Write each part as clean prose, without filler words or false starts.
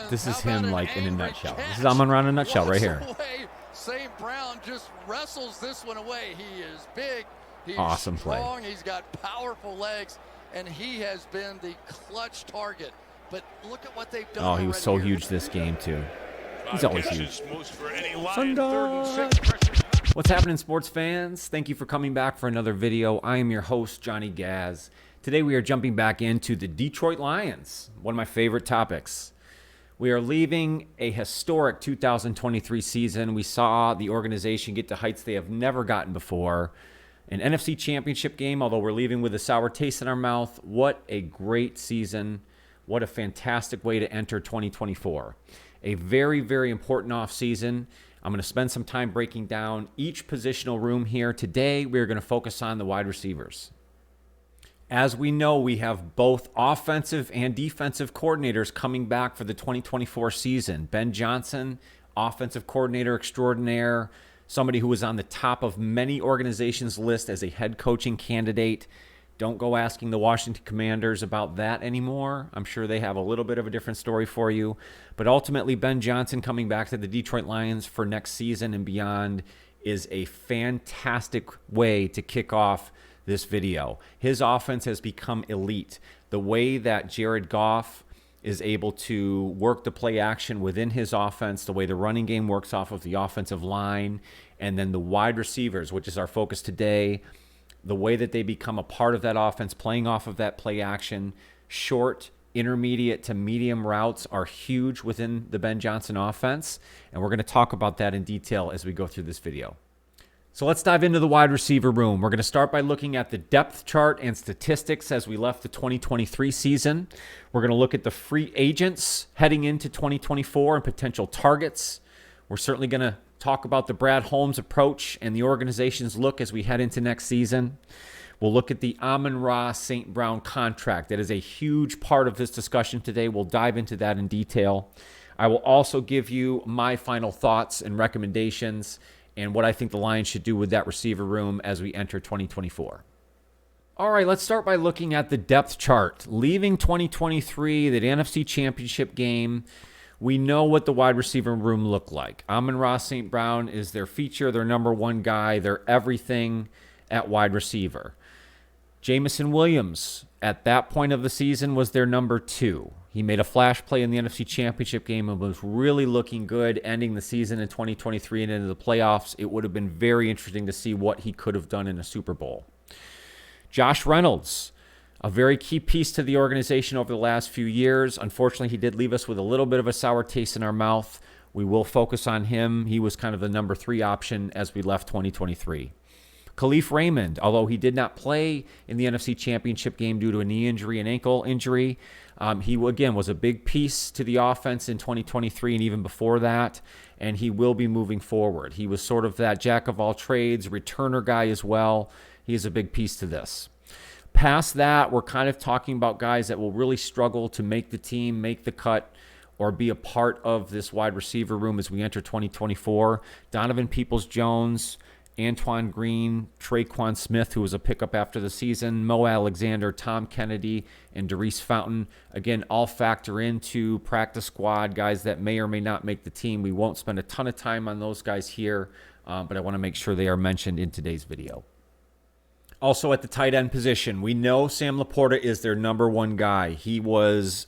This is him like in a nutshell. This is Amon Ra in a nutshell right here. St. Brown just wrestles this one away. He is big. He's awesome strong. Play. He's got powerful legs, and he has been the clutch target. But look at what they've done. Oh, he was so huge this game too. He's always huge. Sun God. What's happening, sports fans? Thank you for coming back for another video. I am your host, Johnny Gaz. Today we are jumping back into the Detroit Lions, one of my favorite topics. We are leaving a historic 2023 season. We saw the organization get to heights they have never gotten before. An NFC Championship game, although we're leaving with a sour taste in our mouth. What a great season. What a fantastic way to enter 2024. A very, very important offseason. I'm going to spend some time breaking down each positional room here. Today, we're going to focus on the wide receivers. As we know, we have both offensive and defensive coordinators coming back for the 2024 season. Ben Johnson, offensive coordinator extraordinaire, somebody who was on the top of many organizations' list as a head coaching candidate. Don't go asking the Washington Commanders about that anymore. I'm sure they have a little bit of a different story for you. But ultimately, Ben Johnson coming back to the Detroit Lions for next season and beyond is a fantastic way to kick off this video. His offense has become elite. The way that Jared Goff is able to work the play action within his offense, the way the running game works off of the offensive line, and then the wide receivers, which is our focus today, the way that they become a part of that offense, playing off of that play action, short, intermediate to medium routes are huge within the Ben Johnson offense, and we're going to talk about that in detail as we go through this video. So let's dive into the wide receiver room. We're going to start by looking at the depth chart and statistics as we left the 2023 season. We're going to look at the free agents heading into 2024 and potential targets. We're certainly going to talk about the Brad Holmes approach and the organization's look as we head into next season. We'll look at the Amon Ra St. Brown contract. That is a huge part of this discussion today. We'll dive into that in detail. I will also give you my final thoughts and recommendations and what I think the Lions should do with that receiver room as we enter 2024. All right, let's start by looking at the depth chart. Leaving 2023, the NFC Championship game, we know what the wide receiver room looked like. Amon Ra St. Brown is their feature, their number one guy, their everything at wide receiver. Jamison Williams, at that point of the season, was their number two. He made a flash play in the NFC Championship game and was really looking good ending the season in 2023 and into the playoffs. It would have been very interesting to see what he could have done in a Super Bowl. Josh Reynolds, a very key piece to the organization over the last few years. Unfortunately, he did leave us with a little bit of a sour taste in our mouth. We will focus on him. He was kind of the number three option as we left 2023. Khalif Raymond, although he did not play in the NFC Championship game due to a knee injury and ankle injury, he, again, was a big piece to the offense in 2023 and even before that, and he will be moving forward. He was sort of that jack-of-all-trades, returner guy as well. He is a big piece to this. Past that, we're kind of talking about guys that will really struggle to make the team, make the cut, or be a part of this wide receiver room as we enter 2024. Donovan Peoples-Jones, Antoine Green, Traquan Smith, who was a pickup after the season, Mo Alexander, Tom Kennedy, and Darius Fountain. Again, all factor into practice squad, guys that may or may not make the team. We won't spend a ton of time on those guys here, but I want to make sure they are mentioned in today's video. Also at the tight end position, we know Sam Laporta is their number one guy. He was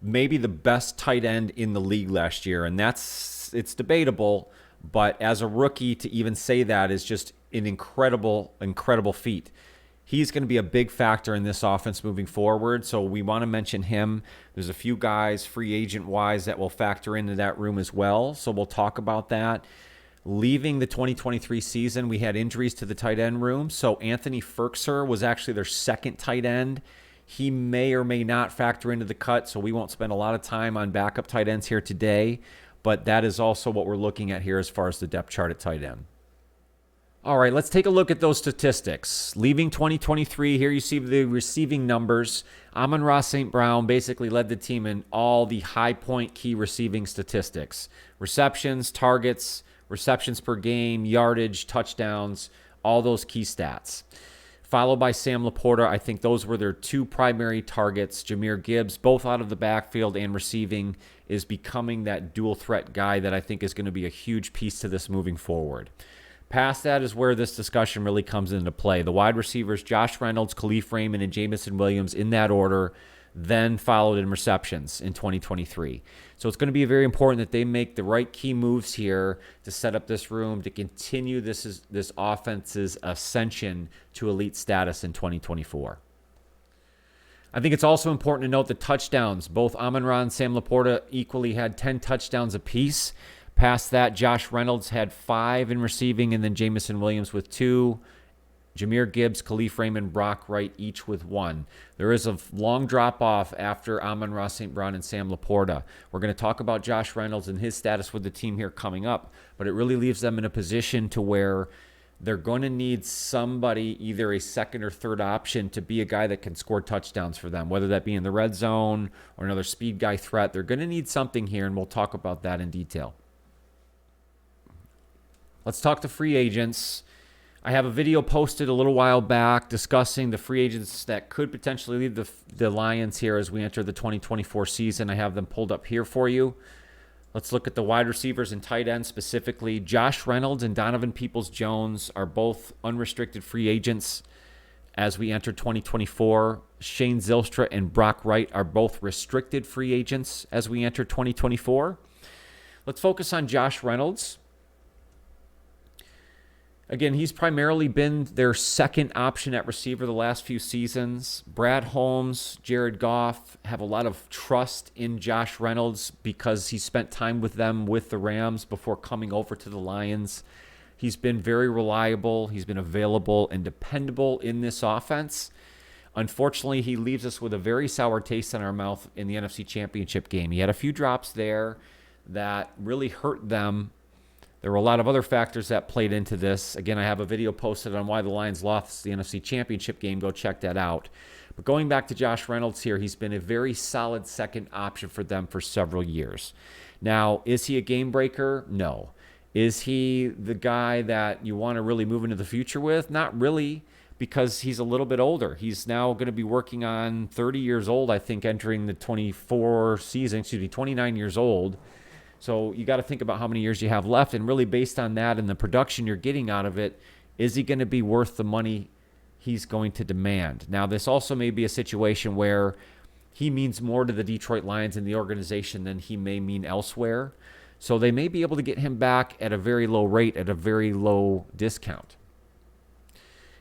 maybe the best tight end in the league last year, and it's debatable. But as a rookie, to even say that is just an incredible, incredible feat. He's going to be a big factor in this offense moving forward, so we want to mention him. There's a few guys, free agent-wise, that will factor into that room as well, so we'll talk about that. Leaving the 2023 season, we had injuries to the tight end room, so Anthony Firkser was actually their second tight end. He may or may not factor into the cut, so we won't spend a lot of time on backup tight ends here today. But that is also what we're looking at here as far as the depth chart at tight end. All right, let's take a look at those statistics. Leaving 2023, here you see the receiving numbers. Amon Ra St. Brown basically led the team in all the high point key receiving statistics. Receptions, targets, receptions per game, yardage, touchdowns, all those key stats. followed by Sam Laporta. I think those were their two primary targets. Jahmyr Gibbs, both out of the backfield and receiving, is becoming that dual threat guy that I think is going to be a huge piece to this moving forward. Past that is where this discussion really comes into play. The wide receivers, Josh Reynolds, Khalif Raymond, and Jamison Williams in that order, then followed in receptions in 2023. So it's going to be very important that they make the right key moves here to set up this room to continue this offense's ascension to elite status in 2024. I think it's also important to note the touchdowns. Both Amon Ra and Sam Laporta equally had 10 touchdowns apiece. Past that, Josh Reynolds had 5 in receiving, and then Jamison Williams with 2. Jahmyr Gibbs, Khalif Raymond, Brock Wright, each with 1. There is a long drop-off after Amon Ra St. Brown and Sam Laporta. We're going to talk about Josh Reynolds and his status with the team here coming up, but it really leaves them in a position to where they're going to need somebody, either a second or third option, to be a guy that can score touchdowns for them, whether that be in the red zone or another speed guy threat. They're going to need something here, and we'll talk about that in detail. Let's talk to free agents. I have a video posted a little while back discussing the free agents that could potentially leave the Lions here as we enter the 2024 season. I have them pulled up here for you. Let's look at the wide receivers and tight ends specifically. Josh Reynolds and Donovan Peoples-Jones are both unrestricted free agents as we enter 2024. Shane Zylstra and Brock Wright are both restricted free agents as we enter 2024. Let's focus on Josh Reynolds. Again, he's primarily been their second option at receiver the last few seasons. Brad Holmes, Jared Goff have a lot of trust in Josh Reynolds because he spent time with them with the Rams before coming over to the Lions. He's been very reliable. He's been available and dependable in this offense. Unfortunately, he leaves us with a very sour taste in our mouth in the NFC Championship game. He had a few drops there that really hurt them. There were a lot of other factors that played into this. Again, I have a video posted on why the Lions lost the NFC Championship game. Go check that out. But going back to Josh Reynolds here, he's been a very solid second option for them for several years. Now, is he a game breaker? No. Is he the guy that you want to really move into the future with? Not really, because he's a little bit older. He's now going to be working on 30 years old, I think, entering the 29 years old. So you got to think about how many years you have left, and really based on that and the production you're getting out of it, is he going to be worth the money he's going to demand? Now, this also may be a situation where he means more to the Detroit Lions and the organization than he may mean elsewhere. So they may be able to get him back at a very low rate, at a very low discount.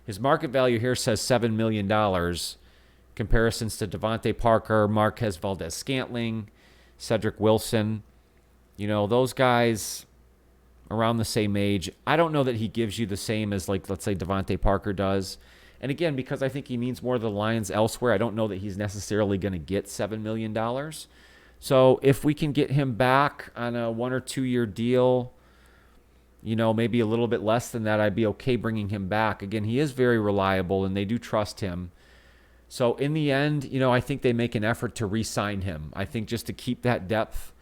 His market value here says $7 million. Comparisons to Devontae Parker, Marquez Valdez-Scantling, Cedric Wilson. You know, those guys around the same age. I don't know that he gives you the same as, like, let's say Devontae Parker does. And again, because I think he means more to the Lions elsewhere, I don't know that he's necessarily going to get $7 million. So if we can get him back on a 1 or 2 year deal, you know, maybe a little bit less than that, I'd be okay bringing him back. Again, he is very reliable and they do trust him. So in the end, you know, I think they make an effort to re-sign him. I think just to keep that depth.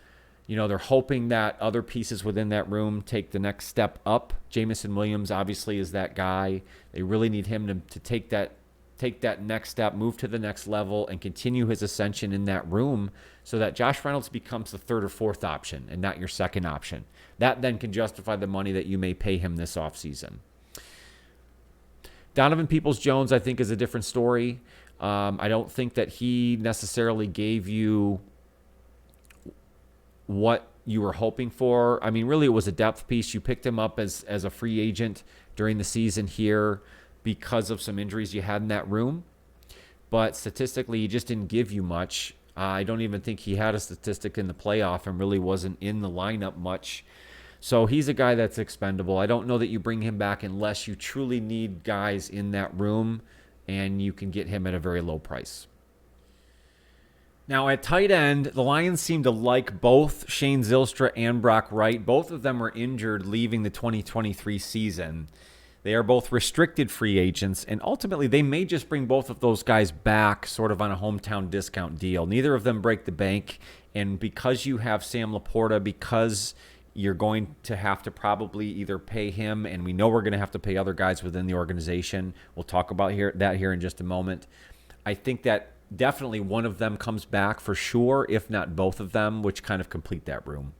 You know, they're hoping that other pieces within that room take the next step up. Jamison Williams obviously is that guy. They really need him to take that next step, move to the next level, and continue his ascension in that room so that Josh Reynolds becomes the third or fourth option and not your second option. That then can justify the money that you may pay him this offseason. Donovan Peoples-Jones, I think, is a different story. I don't think that he necessarily gave you what you were hoping for. I mean, really, it was a depth piece. You picked him up as a free agent during the season here because of some injuries you had in that room. But statistically, he just didn't give you much. I don't even think he had a statistic in the playoff and really wasn't in the lineup much. So he's a guy that's expendable. I don't know that you bring him back unless you truly need guys in that room and you can get him at a very low price. Now, at tight end, the Lions seem to like both Shane Zylstra and Brock Wright. Both of them were injured leaving the 2023 season. They are both restricted free agents, and ultimately they may just bring both of those guys back sort of on a hometown discount deal. Neither of them break the bank, and because you have Sam Laporta, because you're going to have to probably either pay him, and we know we're going to have to pay other guys within the organization. We'll talk about that here in just a moment. I think that definitely one of them comes back for sure, if not both of them, which kind of complete that room.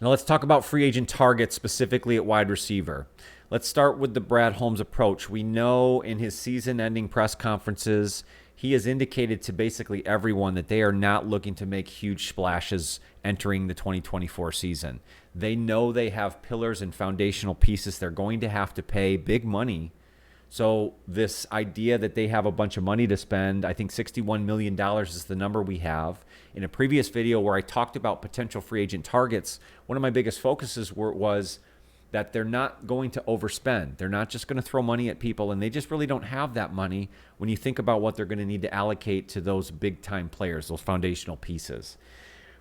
Now let's talk about free agent targets, specifically at wide receiver. Let's start with the Brad Holmes approach. We know in his season-ending press conferences, he has indicated to basically everyone that they are not looking to make huge splashes entering the 2024 season. They know they have pillars and foundational pieces they're going to have to pay big money. So this idea that they have a bunch of money to spend, I think $61 million is the number we have. In a previous video where I talked about potential free agent targets, one of my biggest focuses was that they're not going to overspend. They're not just going to throw money at people, and they just really don't have that money when you think about what they're going to need to allocate to those big-time players, those foundational pieces.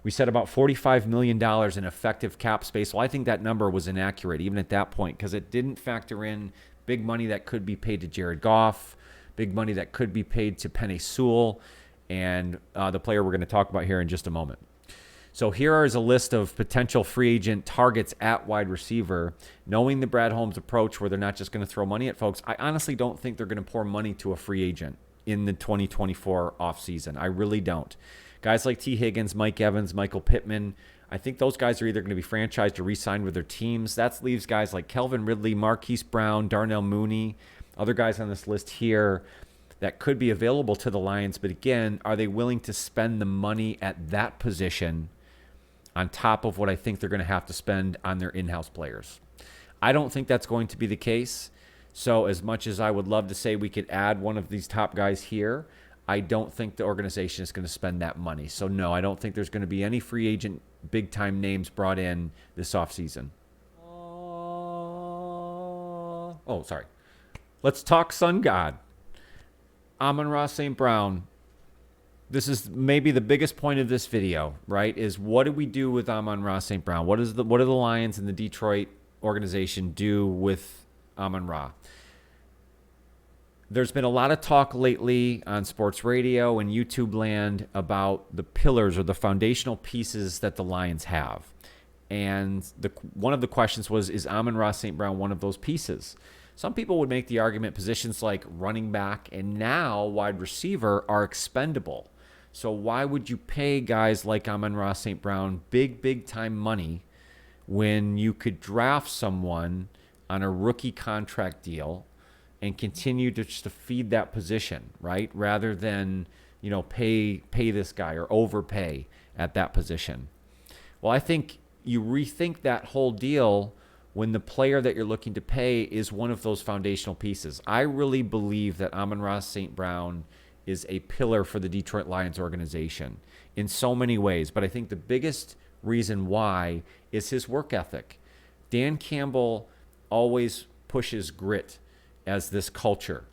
We said about $45 million in effective cap space. Well, I think that number was inaccurate even at that point because it didn't factor in big money that could be paid to Jared Goff, big money that could be paid to Penei Sewell, and the player we're going to talk about here in just a moment. So here is a list of potential free agent targets at wide receiver. Knowing the Brad Holmes approach where they're not just going to throw money at folks, I honestly don't think they're going to pour money to a free agent in the 2024 offseason. I really don't. Guys like T. Higgins, Mike Evans, Michael Pittman, I think those guys are either going to be franchised or re-signed with their teams. That leaves guys like Kelvin Ridley, Marquise Brown, Darnell Mooney, other guys on this list here that could be available to the Lions. But again, are they willing to spend the money at that position on top of what I think they're going to have to spend on their in-house players? I don't think that's going to be the case. So as much as I would love to say we could add one of these top guys here, I don't think the organization is going to spend that money. So no, I don't think there's going to be any free agent big-time names brought in this offseason. Oh, sorry. Let's talk Sun God. Amon Ra St. Brown. This is maybe the biggest point of this video, right? Is what do we do with Amon Ra St. Brown? What do the Lions and the Detroit organization do with Amon Ra? There's been a lot of talk lately on sports radio and YouTube land about the pillars or the foundational pieces that the Lions have. And one of the questions was, is Amon Ra St. Brown one of those pieces? Some people would make the argument positions like running back and now wide receiver are expendable. So why would you pay guys like Amon Ra St. Brown big time money when you could draft someone on a rookie contract deal and continue to just to feed that position, right? Rather than, pay this guy or overpay at that position. Well, I think you rethink that whole deal when the player that you're looking to pay is one of those foundational pieces. I really believe that Amon Ra St. Brown is a pillar for the Detroit Lions organization in so many ways. But I think the biggest reason why is his work ethic. Dan Campbell always pushes grit as this culture.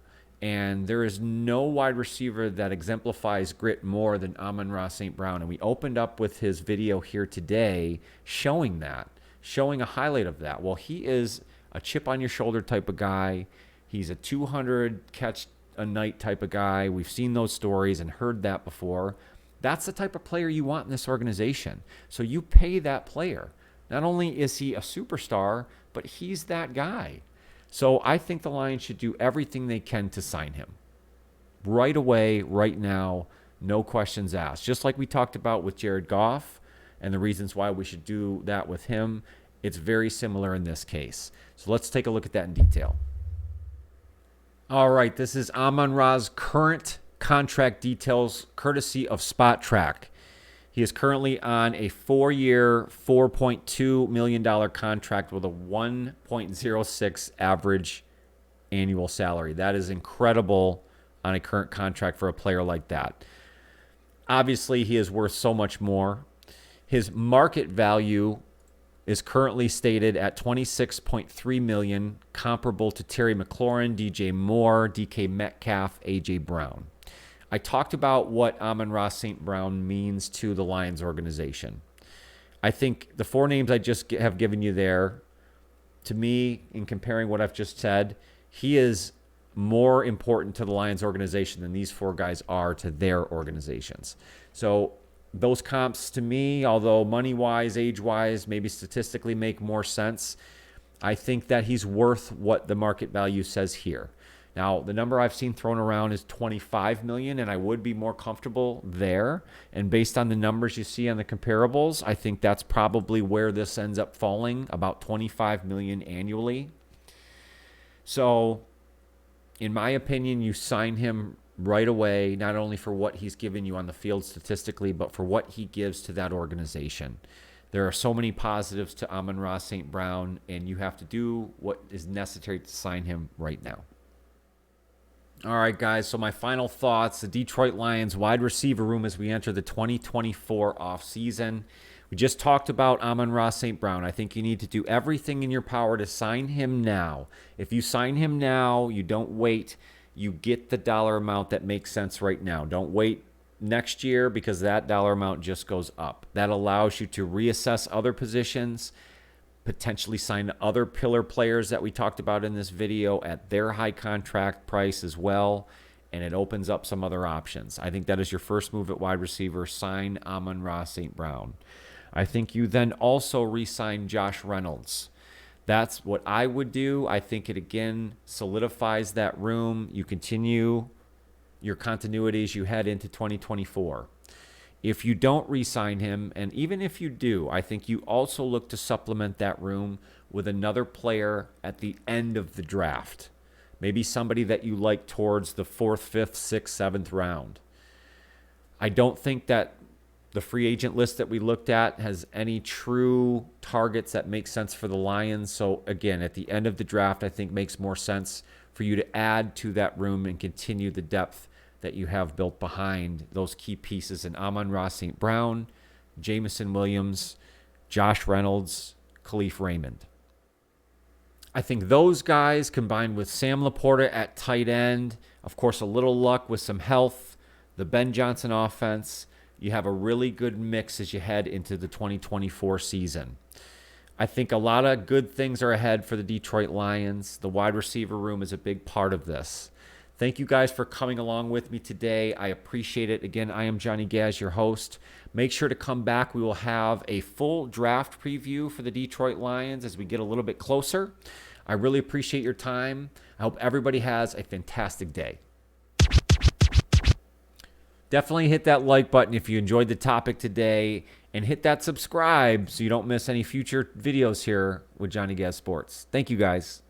And there is no wide receiver that exemplifies grit more than Amon Ra St. Brown. And we opened up with his video here today showing that, showing a highlight of that. Well, he is a chip on your shoulder type of guy. He's a 200 catch a night type of guy. We've seen those stories and heard that before. That's the type of player you want in this organization. So you pay that player. Not only is he a superstar, but he's that guy. So I think the Lions should do everything they can to sign him. Right away, right now, no questions asked. Just like we talked about with Jared Goff and the reasons why we should do that with him, it's very similar in this case. So let's take a look at that in detail. All right, this is Amon Ra's current contract details courtesy of Spot Track. He is currently on a 4-year, $4.2 million contract with a 1.06 average annual salary. That is incredible on a current contract for a player like that. Obviously, he is worth so much more. His market value is currently stated at $26.3 million, comparable to Terry McLaurin, DJ Moore, DK Metcalf, AJ Brown. I talked about what Amon Ra St. Brown means to the Lions organization. I think the 4 names I just have given you there, to me, in comparing what I've just said, he is more important to the Lions organization than these 4 guys are to their organizations. So those comps to me, although money-wise, age-wise, maybe statistically make more sense, I think that he's worth what the market value says here. Now, the number I've seen thrown around is $25 million, and I would be more comfortable there. And based on the numbers you see on the comparables, I think that's probably where this ends up falling, about $25 million annually. So, in my opinion, you sign him right away, not only for what he's given you on the field statistically, but for what he gives to that organization. There are so many positives to Amon Ra St. Brown, and you have to do what is necessary to sign him right now. All right, guys, so my final thoughts, the Detroit Lions wide receiver room as we enter the 2024 offseason. We just talked about Amon Ra St. Brown. I think you need to do everything in your power to sign him now. If you sign him now, you don't wait. You get the dollar amount that makes sense right now. Don't wait next year because that dollar amount just goes up. That allows you to reassess other positions, potentially sign other pillar players that we talked about in this video at their high contract price as well, and it opens up some other options. I think that is your first move at wide receiver. Sign Amon Ra St. Brown. I think you then also re-sign Josh Reynolds. That's what I would do. I think it, again, solidifies that room. You continue your continuity as you head into 2024. If you don't re-sign him, and even if you do, I think you also look to supplement that room with another player at the end of the draft. Maybe somebody that you like towards the 4th, 5th, 6th, 7th round. I don't think that the free agent list that we looked at has any true targets that make sense for the Lions. So again, at the end of the draft, I think makes more sense for you to add to that room and continue the depth that you have built behind those key pieces in Amon Ra St. Brown, Jameson Williams, Josh Reynolds, Khalif Raymond. I think those guys combined with Sam Laporta at tight end, of course a little luck with some health, the Ben Johnson offense, you have a really good mix as you head into the 2024 season. I think a lot of good things are ahead for the Detroit Lions. The wide receiver room is a big part of this. Thank you guys for coming along with me today. I appreciate it. Again, I am Johnny Gaz, your host. Make sure to come back. We will have a full draft preview for the Detroit Lions as we get a little bit closer. I really appreciate your time. I hope everybody has a fantastic day. Definitely hit that like button if you enjoyed the topic today, and hit that subscribe so you don't miss any future videos here with Johnny Gaz Sports. Thank you, guys.